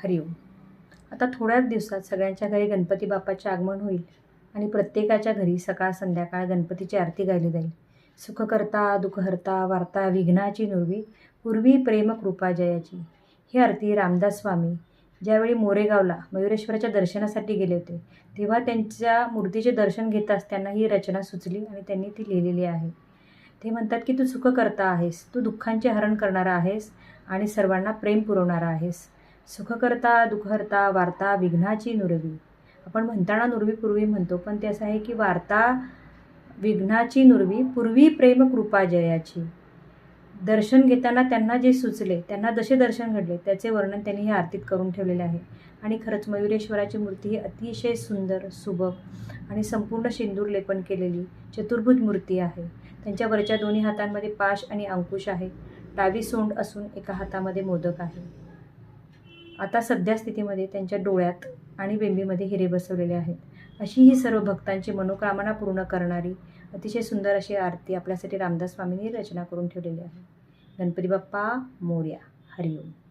हरिओम. आता थोड्याच दिवसात सगळ्यांच्या घरी गणपती बाप्पाचे आगमन होईल आणि प्रत्येकाच्या घरी सकाळ संध्याकाळ गणपतीची आरती गायली जाईल. सुखकर्ता दुःखहर्ता वार्ता विघ्नाची नुरवी पूर्वी प्रेम कृपा जयाची. ही आरती रामदास स्वामी ज्यावेळी मोरेगावला मयुरेश्वराच्या दर्शनासाठी गेले होते तेव्हा त्यांच्या मूर्तीचे दर्शन घेताच त्यांना ही रचना सुचली आणि त्यांनी ती लिहिलेली आहे. ते म्हणतात की तू सुखकर्ता आहेस, तू दुःखांचे हरण करणारा आहेस आणि सर्वांना प्रेम पुरवणारा आहेस. सुखकर्ता दुःखहर्ता वार्ता विघ्नाची नुरवी. आपण म्हणताना नुरवी पूर्वी म्हणतो, पण ते असं आहे की वार्ता विघ्नाची नुरवी पूर्वी प्रेम कृपा जयाची. दर्शन घेताना त्यांना जे सुचले, त्यांना जसे दर्शन घडले त्याचे वर्णन त्यांनी ही आरतीत करून ठेवलेले आहे. आणि खरंच मयुरेश्वराची मूर्ती ही अतिशय सुंदर सुबक आणि संपूर्ण सिंदूर लेपन केलेली चतुर्भुज मूर्ती आहे. त्यांच्या वरच्या दोन्ही हातांमध्ये पाश आणि अंकुश आहे. डावी सोंड असून एका हातामध्ये मोदक आहे. आता सध्या स्थितीमध्ये त्यांच्या डोळ्यात आणि बेंबीमध्ये हिरे बसवलेले आहेत. अशी ही सर्व भक्तांची मनोकामना पूर्ण करणारी अतिशय सुंदर अशी आरती आपल्यासाठी रामदास स्वामींनी रचना करून ठेवलेली आहे. गणपती बाप्पा मोरया. हरिओम.